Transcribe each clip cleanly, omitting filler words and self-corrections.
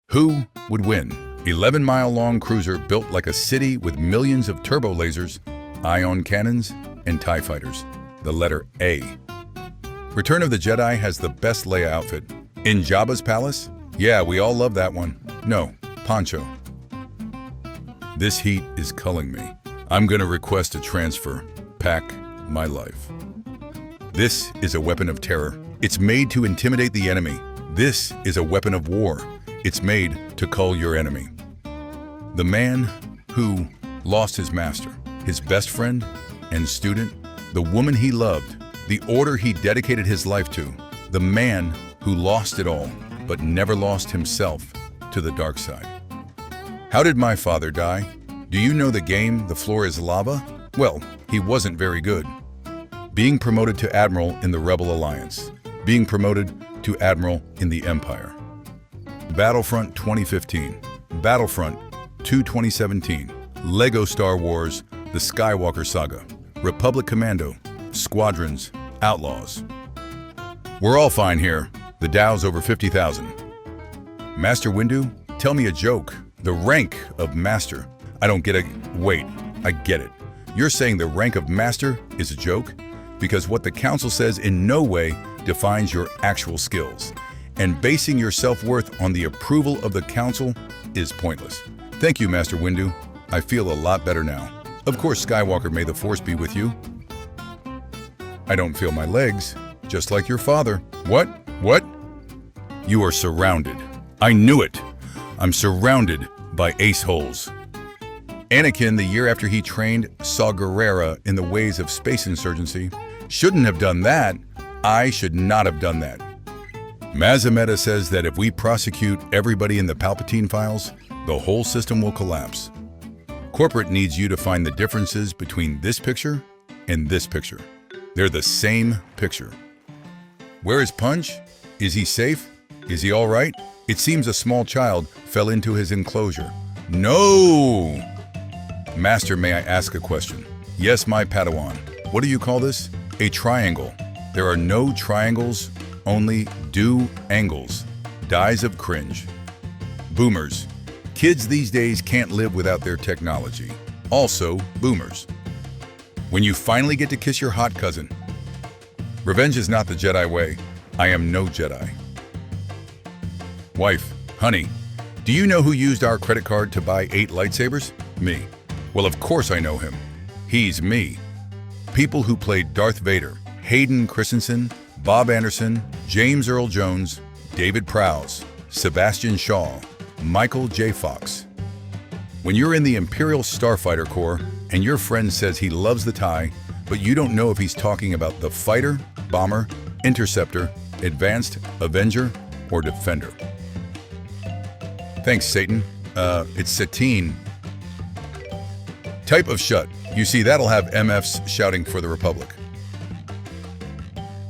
Who would win? 11-mile-long cruiser built like a city with millions of turbo lasers, ion cannons, and TIE fighters. The letter A. Return of the Jedi has the best Leia outfit. In Jabba's palace? Yeah, we all love that one. No, poncho. This heat is culling me. I'm gonna request a transfer. Pack my life. This is a weapon of terror. It's made to intimidate the enemy. This is a weapon of war. It's made to cull your enemy. The man who lost his master, his best friend and student, the woman he loved, the order he dedicated his life to, the man who lost it all, but never lost himself to the dark side. How did my father die? Do you know the game, The Floor is Lava? Well, he wasn't very good. Being promoted to Admiral in the Rebel Alliance. Being promoted to Admiral in the Empire. Battlefront 2015. Battlefront 2 2017. Lego Star Wars, The Skywalker Saga. Republic Commando. Squadrons. Outlaws. We're all fine here. The Dow's over 50,000. Master Windu, tell me a joke. The rank of Master. I don't get it. Wait, I get it. You're saying the rank of Master is a joke? Because what the Council says in no way defines your actual skills. And basing your self-worth on the approval of the Council is pointless. Thank you, Master Windu. I feel a lot better now. Of course, Skywalker, may the Force be with you. I don't feel my legs, just like your father. What? What? You are surrounded. I knew it. I'm surrounded by ace-holes. Anakin, the year after he trained Saw Gerrera in the ways of space insurgency, shouldn't have done that. I should not have done that. Mazameta says that if we prosecute everybody in the Palpatine files, the whole system will collapse. Corporate needs you to find the differences between this picture and this picture. They're the same picture. Where is Punch? Is he safe? Is he all right? It seems a small child fell into his enclosure. No! Master, may I ask a question? Yes, my Padawan. What do you call this? A triangle. There are no triangles, only do-angles. Dies of cringe. Boomers. Kids these days can't live without their technology. Also, boomers. When you finally get to kiss your hot cousin. Revenge is not the Jedi way. I am no Jedi. Wife, honey, do you know who used our credit card to buy 8 lightsabers? Me. Well, of course I know him. He's me. People who played Darth Vader, Hayden Christensen, Bob Anderson, James Earl Jones, David Prowse, Sebastian Shaw, Michael J. Fox. When you're in the Imperial Starfighter Corps and your friend says he loves the TIE, but you don't know if he's talking about the Fighter, Bomber, Interceptor, Advanced, Avenger, or Defender. Thanks, Satan. It's Satine. Type of shut. You see, that'll have MFs shouting for the Republic.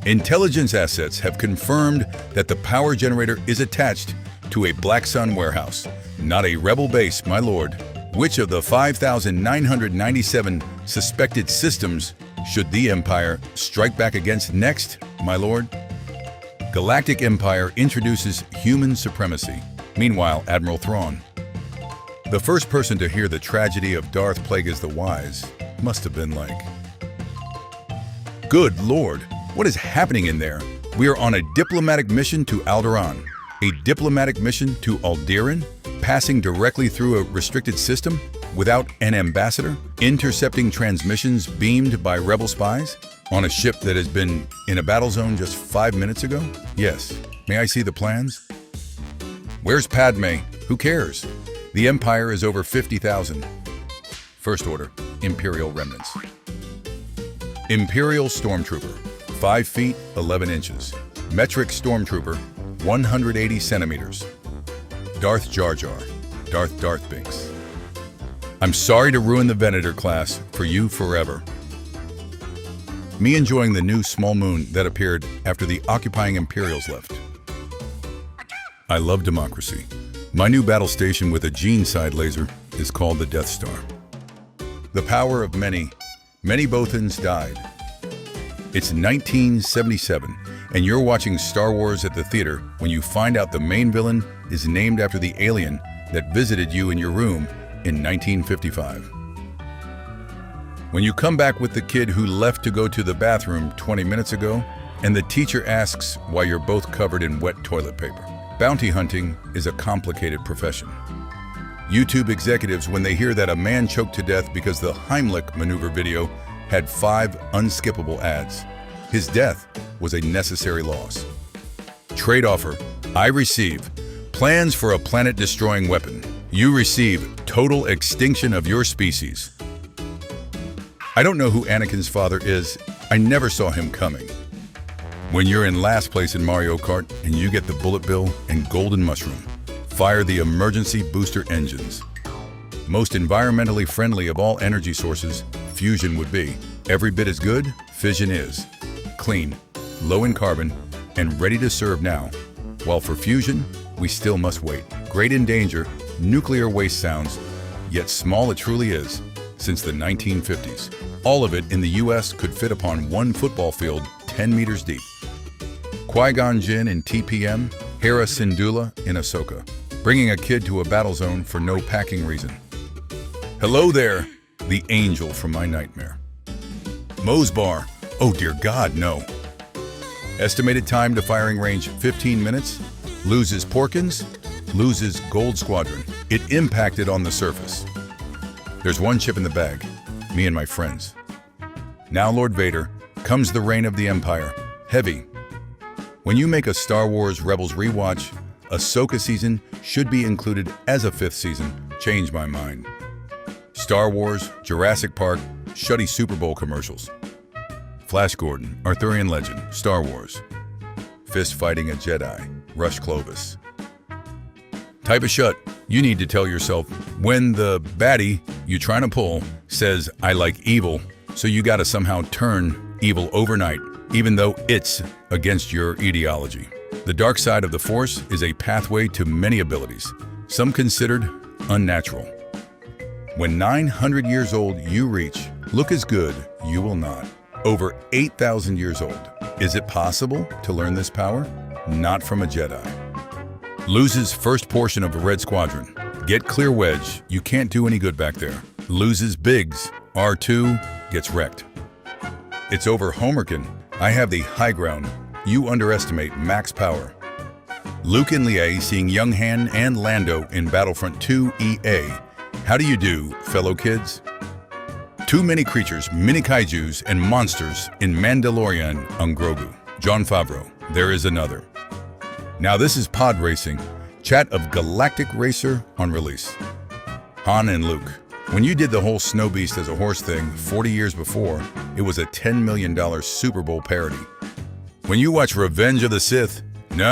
Intelligence assets have confirmed that the power generator is attached to a Black Sun warehouse, not a rebel base, my lord. Which of the 5,997 suspected systems should the Empire strike back against next, my lord? Galactic Empire introduces human supremacy. Meanwhile, Admiral Thrawn. The first person to hear the tragedy of Darth Plagueis the Wise must have been like, good lord, what is happening in there? We are on a diplomatic mission to Alderaan, a diplomatic mission to Alderaan, passing directly through a restricted system without an ambassador, intercepting transmissions beamed by rebel spies on a ship that has been in a battle zone just 5 minutes ago? Yes. May I see the plans? Where's Padme? Who cares? The Empire is over 50,000. First Order, Imperial remnants. Imperial Stormtrooper, 5 feet 11 inches. Metric Stormtrooper, 180 centimeters. Darth Jar Jar, Darth Binks. I'm sorry to ruin the Venator class for you forever. Me enjoying the new small moon that appeared after the occupying Imperials left. I love democracy. My new battle station with a gene side laser is called the Death Star. The power of many Bothans died. It's 1977, and you're watching Star Wars at the theater when you find out the main villain is named after the alien that visited you in your room in 1955. When you come back with the kid who left to go to the bathroom 20 minutes ago, and the teacher asks why you're both covered in wet toilet paper. Bounty hunting is a complicated profession. YouTube executives, when they hear that a man choked to death because the Heimlich maneuver video had 5 unskippable ads. His death was a necessary loss. Trade offer. I receive plans for a planet-destroying weapon. You receive total extinction of your species. I don't know who Anakin's father is. I never saw him coming. When you're in last place in Mario Kart and you get the bullet bill and golden mushroom, fire the emergency booster engines. Most environmentally friendly of all energy sources, fusion would be. Every bit as good, fission is. Clean, low in carbon, and ready to serve now. While for fusion, we still must wait. Great in danger, nuclear waste sounds, yet small it truly is, since the 1950s. All of it in the US could fit upon one football field 10 meters deep. Qui-Gon Jinn in TPM, Hera Syndulla in Ahsoka, bringing a kid to a battle zone for no packing reason. Hello there, the angel from my nightmare. Moe's Bar, oh dear God, no. Estimated time to firing range 15 minutes, loses Porkins, loses Gold Squadron. It impacted on the surface. There's one chip in the bag, me and my friends. Now Lord Vader, comes the reign of the Empire, heavy. When you make a Star Wars Rebels rewatch, Ahsoka season should be included as a 5th season. Change my mind. Star Wars, Jurassic Park, shutty Super Bowl commercials. Flash Gordon, Arthurian legend, Star Wars. Fist fighting a Jedi, Rush Clovis. Type of shut, you need to tell yourself when the baddie you trying to pull says, I like evil, so you gotta somehow turn evil overnight, even though it's against your ideology. The dark side of the Force is a pathway to many abilities, some considered unnatural. When 900 years old you reach, look as good you will not. Over 8,000 years old. Is it possible to learn this power? Not from a Jedi. Loses first portion of a Red Squadron. Get clear wedge, you can't do any good back there. Loses Biggs, R2 gets wrecked. It's over Homerkin. I have the high ground. You underestimate max power. Luke and Leia seeing young Han and Lando in Battlefront 2 EA. How do you do, fellow kids? Too many creatures, mini kaijus, and monsters in Mandalorian on Grogu. Jon Favreau, there is another. Now this is pod racing. Chat of Galactic Racer on release. Han and Luke. When you did the whole Snow Beast as a horse thing 40 years before, it was a $10 million Super Bowl parody. When you watch Revenge of the Sith, no.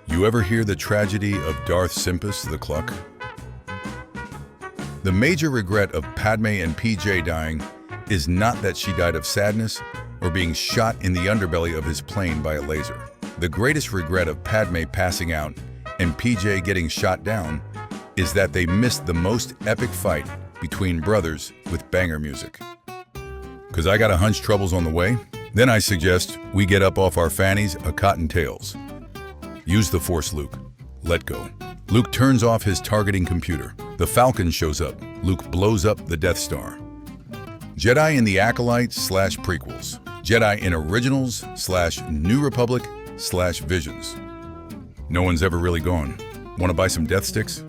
You ever hear the tragedy of Darth Simpus the Cluck? The major regret of Padme and PJ dying is not that she died of sadness or being shot in the underbelly of his plane by a laser. The greatest regret of Padme passing out and PJ getting shot down is that they missed the most epic fight between brothers with banger music. Cause I got a hunch trouble's on the way? Then I suggest we get up off our fannies a cottontails. Use the Force, Luke. Let go. Luke turns off his targeting computer. The Falcon shows up. Luke blows up the Death Star. Jedi in the Acolytes / prequels. Jedi in Originals / New Republic / Visions. No one's ever really gone. Want to buy some death sticks?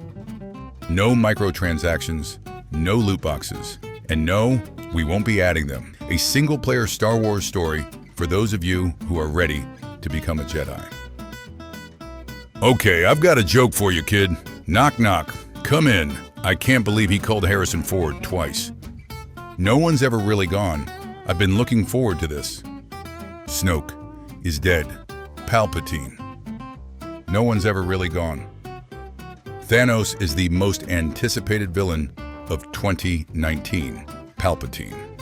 No microtransactions, no loot boxes, and no, we won't be adding them. A single-player Star Wars story for those of you who are ready to become a Jedi. Okay, I've got a joke for you, kid. Knock, knock. Come in. I can't believe he called Harrison Ford twice. No one's ever really gone. I've been looking forward to this. Snoke is dead. Palpatine. No one's ever really gone. Thanos is the most anticipated villain of 2019. Palpatine.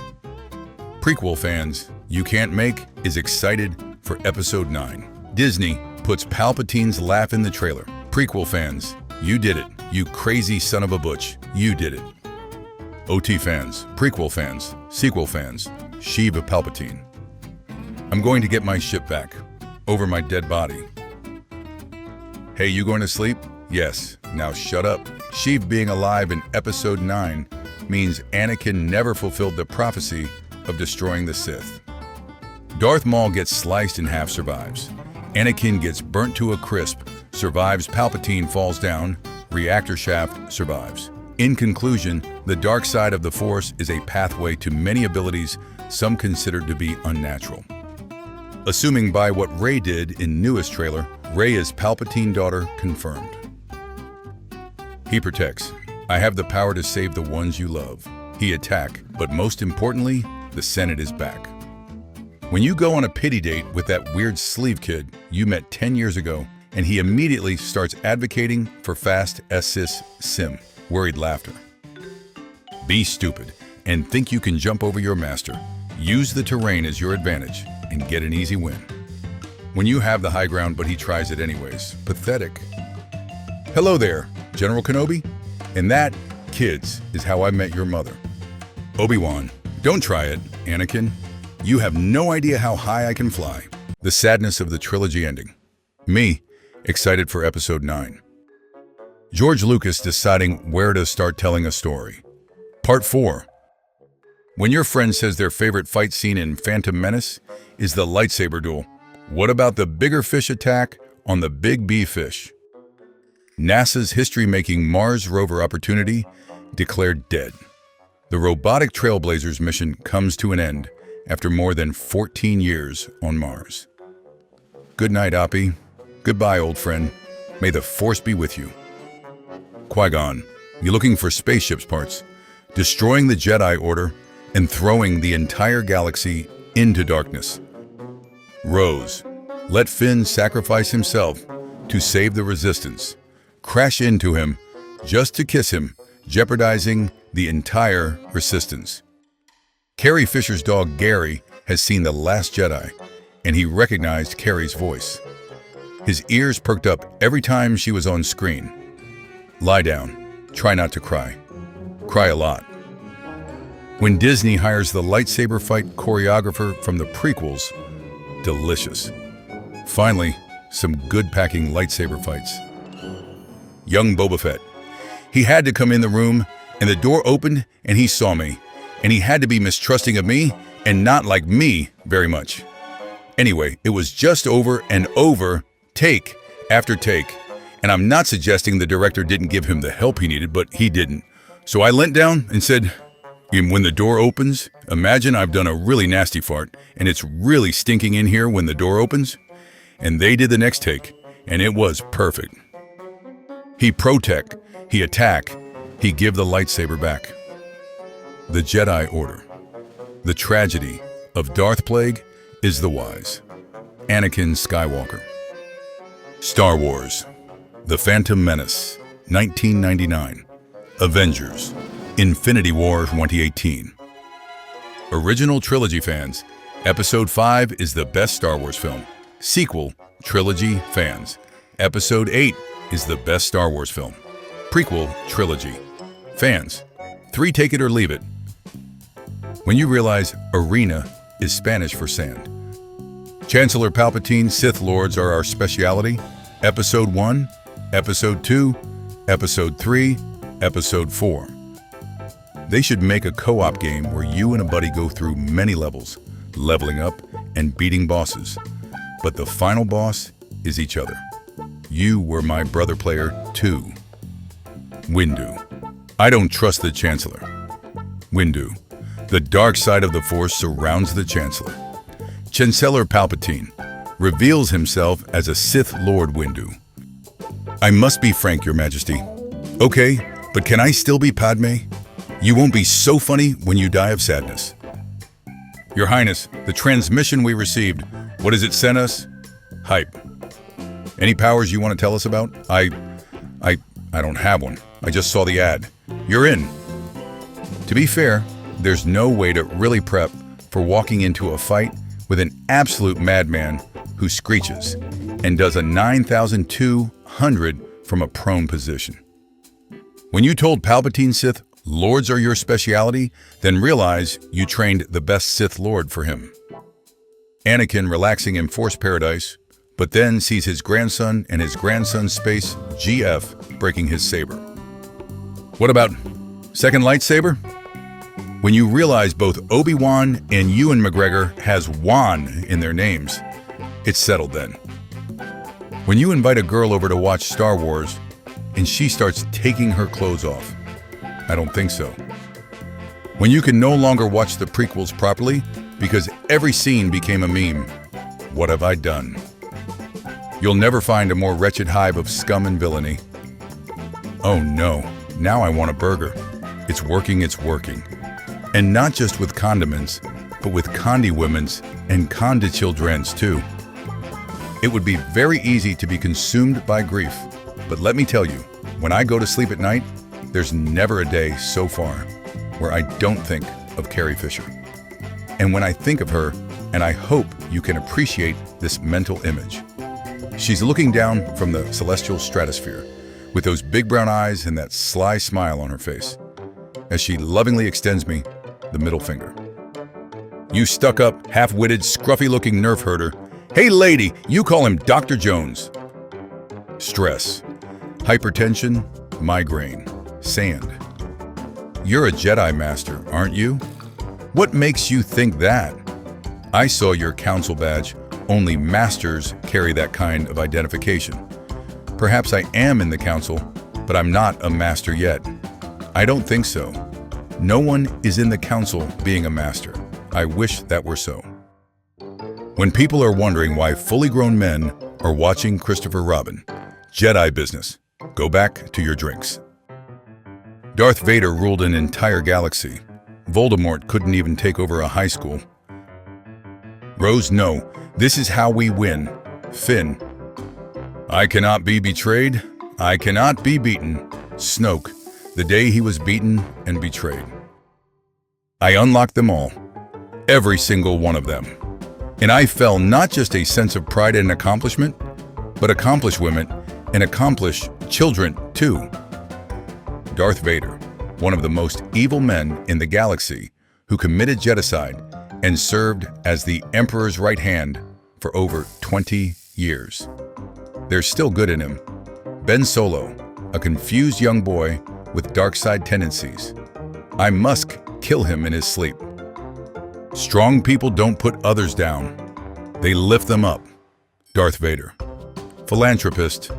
Prequel fans, You Can't Make is excited for Episode 9. Disney puts Palpatine's laugh in the trailer. Prequel fans, you did it. You crazy son of a butch. You did it. OT fans, prequel fans, sequel fans, Sheeva Palpatine. I'm going to get my ship back. Over my dead body. Hey, you going to sleep? Yes. Now shut up. Sheev being alive in Episode 9 means Anakin never fulfilled the prophecy of destroying the Sith. Darth Maul gets sliced in half, survives. Anakin gets burnt to a crisp, survives. Palpatine falls down, reactor shaft, survives. In conclusion, the dark side of the Force is a pathway to many abilities some considered to be unnatural. Assuming by what Rey did in newest trailer, Rey is Palpatine daughter confirmed. He protects. I have the power to save the ones you love. He attack, but most importantly, the Senate is back. When you go on a pity date with that weird sleeve kid you met 10 years ago, and he immediately starts advocating for fast sis sim, worried laughter. Be stupid and think you can jump over your master. Use the terrain as your advantage and get an easy win. When you have the high ground but he tries it anyways. Pathetic. Hello there, General Kenobi. And that, kids, is how I met your mother. Obi-Wan, don't try it, Anakin. You have no idea how high I can fly. The sadness of the trilogy ending. Me, excited for Episode 9. George Lucas deciding where to start telling a story. Part 4. When your friend says their favorite fight scene in Phantom Menace is the lightsaber duel, what about the bigger fish attack on the big B fish? NASA's history-making Mars rover Opportunity declared dead. The robotic Trailblazers mission comes to an end after more than 14 years on Mars. Good night, Oppie. Goodbye, old friend. May the Force be with you. Qui-Gon, you looking for spaceships parts, destroying the Jedi Order, and throwing the entire galaxy into darkness. Rose, let Finn sacrifice himself to save the Resistance. Crash into him just to kiss him, jeopardizing the entire Resistance. Carrie Fisher's dog Gary has seen The Last Jedi, and he recognized Carrie's voice. His ears perked up every time she was on screen. Lie down. Try not to cry. Cry a lot. When Disney hires the lightsaber fight choreographer from the prequels, delicious. Finally, some good packing lightsaber fights. Young Boba Fett. He had to come in the room, and the door opened, and he saw me. And he had to be mistrusting of me, and not like me very much. Anyway, it was just over and over, take after take. And I'm not suggesting the director didn't give him the help he needed, but he didn't. So I leant down and said, when the door opens, imagine I've done a really nasty fart, and it's really stinking in here when the door opens. And they did the next take, and it was perfect. He protect, he attack, he give the lightsaber back. The Jedi Order. The tragedy of Darth Plague is the wise. Anakin Skywalker. Star Wars. The Phantom Menace, 1999. Avengers. Infinity War 2018. Original trilogy fans, Episode 5 is the best Star Wars film. Sequel, trilogy fans, Episode 8 is the best Star Wars film. Prequel, trilogy fans, 3 take it or leave it. When you realize arena is Spanish for sand. Chancellor Palpatine, Sith Lords are our speciality. Episode 1, Episode 2, Episode 3, Episode 4. They should make a co-op game where you and a buddy go through many levels, leveling up and beating bosses. But the final boss is each other. You were my brother player too. Windu. I don't trust the Chancellor. Windu. The dark side of the Force surrounds the Chancellor. Chancellor Palpatine reveals himself as a Sith Lord Windu. I must be frank, Your Majesty. Okay, but can I still be Padme? You won't be so funny when you die of sadness. Your Highness, the transmission we received, what does it send us? Hype. Any powers you want to tell us about? I don't have one. I just saw the ad. You're in. To be fair, there's no way to really prep for walking into a fight with an absolute madman who screeches and does a 9,200 from a prone position. When you told Palpatine Sith Lords are your speciality, then realize you trained the best Sith Lord for him. Anakin relaxing in Force Paradise, but then sees his grandson and his grandson's space GF breaking his saber. What about second lightsaber? When you realize both Obi-Wan and Ewan McGregor has Wan in their names, it's settled then. When you invite a girl over to watch Star Wars and she starts taking her clothes off, I don't think so. When you can no longer watch the prequels properly because every scene became a meme, what have I done? You'll never find a more wretched hive of scum and villainy. Oh no, now I want a burger. It's working, it's working. And not just with condiments, but with condi women's and condi children's too. It would be very easy to be consumed by grief, but let me tell you, when I go to sleep at night, there's never a day so far where I don't think of Carrie Fisher. And when I think of her, and I hope you can appreciate this mental image. She's looking down from the celestial stratosphere with those big brown eyes and that sly smile on her face as she lovingly extends me the middle finger. You stuck-up, half-witted, scruffy-looking nerf herder. Hey lady, you call him Dr. Jones. Stress, hypertension, migraine, sand. You're a Jedi Master, aren't you? What makes you think that? I saw your council badge. Only masters carry that kind of identification. Perhaps I am in the council, but I'm not a master yet. I don't think so. No one is in the council being a master. I wish that were so. When people are wondering why fully grown men are watching Christopher Robin, Jedi business, go back to your drinks. Darth Vader ruled an entire galaxy. Voldemort couldn't even take over a high school. Rose, no, this is how we win. Finn. I cannot be betrayed. I cannot be beaten. Snoke, the day he was beaten and betrayed. I unlocked them all, every single one of them. And I felt not just a sense of pride and accomplishment, but accomplished women and accomplished children too. Darth Vader, one of the most evil men in the galaxy who committed genocide and served as the Emperor's right hand for over 20 years. There's still good in him. Ben Solo, a confused young boy with dark side tendencies. I must kill him in his sleep. Strong people don't put others down. They lift them up. Darth Vader. Philanthropist.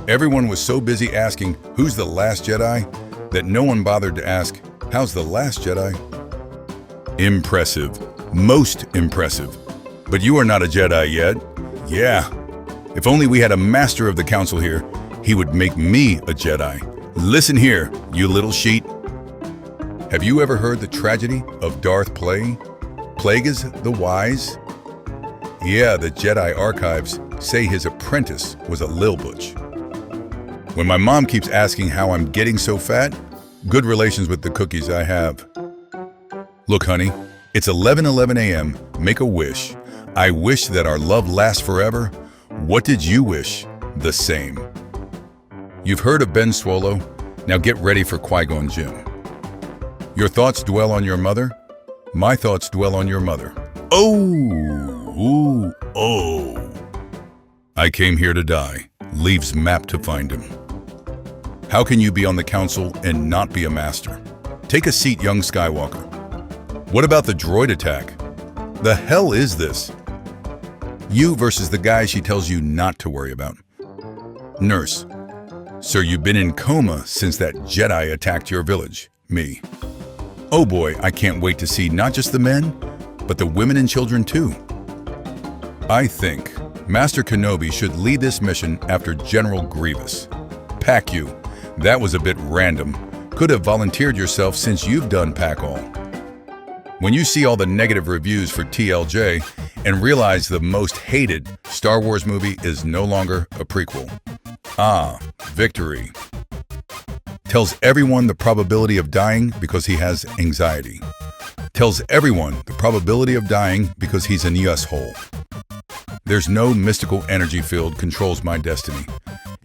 Everyone was so busy asking, who's the last Jedi, that no one bothered to ask, how's the last Jedi? Impressive. Most impressive. But you are not a Jedi yet. Yeah. If only we had a master of the council here, he would make me a Jedi. Listen here, you little sheet. Have you ever heard the tragedy of Darth Plagueis the Wise? Yeah, the Jedi archives say his apprentice was a Lil Butch. When my mom keeps asking how I'm getting so fat, good relations with the cookies I have. Look, honey, it's 11:11 a.m. Make a wish. I wish that our love lasts forever. What did you wish? The same. You've heard of Ben Swallow. Now get ready for Qui-Gon Jinn. Your thoughts dwell on your mother. My thoughts dwell on your mother. Oh. I came here to die. Leaves map to find him. How can you be on the council and not be a master? Take a seat, young Skywalker. What about the droid attack? The hell is this? You versus the guy she tells you not to worry about. Nurse. Sir, you've been in coma since that Jedi attacked your village. Me. Oh boy, I can't wait to see not just the men, but the women and children too. I think Master Kenobi should lead this mission after General Grievous. Pack you. That was a bit random. Could have volunteered yourself since you've done Pack All. When you see all the negative reviews for TLJ and realize the most hated Star Wars movie is no longer a prequel. Ah, victory. Tells everyone the probability of dying because he has anxiety. Tells everyone the probability of dying because he's an yes hole. There's no mystical energy field controls my destiny.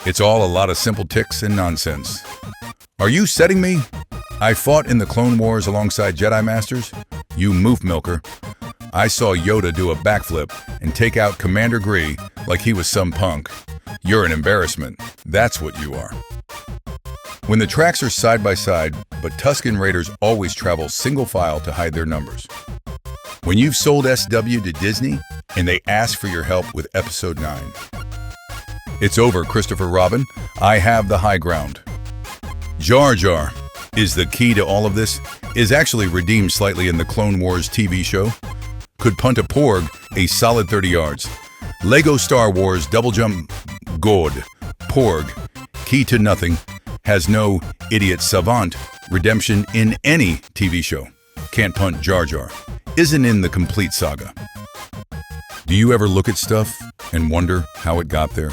It's all a lot of simple ticks and nonsense. Are you setting me? I fought in the Clone Wars alongside Jedi Masters. You moof milker. I saw Yoda do a backflip and take out Commander Gree like he was some punk. You're an embarrassment. That's what you are. When the tracks are side by side, but Tusken Raiders always travel single file to hide their numbers. When you've sold SW to Disney and they ask for your help with Episode 9. It's over, Christopher Robin. I have the high ground. Jar Jar is the key to all of this, is actually redeemed slightly in the Clone Wars TV show. Could punt a porg a solid 30 yards. Lego Star Wars double jump god. Porg, key to nothing, has no idiot savant redemption in any TV show. Can't punt Jar Jar. Isn't in the complete saga. Do you ever look at stuff and wonder how it got there?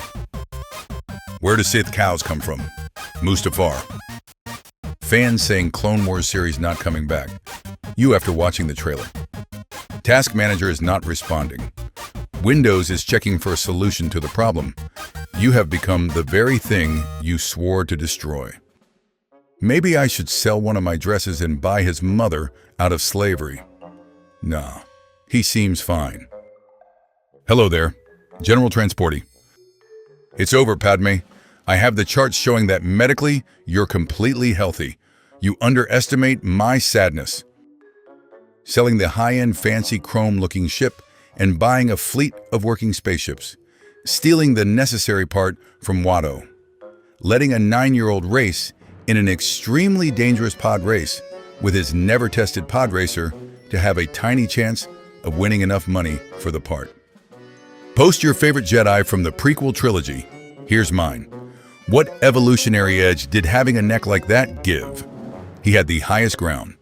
Where do Sith cows come from? Mustafar. Fans saying Clone Wars series not coming back. You after watching the trailer. Task Manager is not responding. Windows is checking for a solution to the problem. You have become the very thing you swore to destroy. Maybe I should sell one of my dresses and buy his mother out of slavery. Nah, he seems fine. Hello there, General Transporty. It's over, Padme. I have the charts showing that medically, you're completely healthy. You underestimate my sadness. Selling the high-end fancy chrome-looking ship and buying a fleet of working spaceships. Stealing the necessary part from Watto. Letting a 9-year-old race in an extremely dangerous pod race with his never-tested pod racer to have a tiny chance of winning enough money for the part. Post your favorite Jedi from the prequel trilogy. Here's mine. What evolutionary edge did having a neck like that give? He had the highest ground.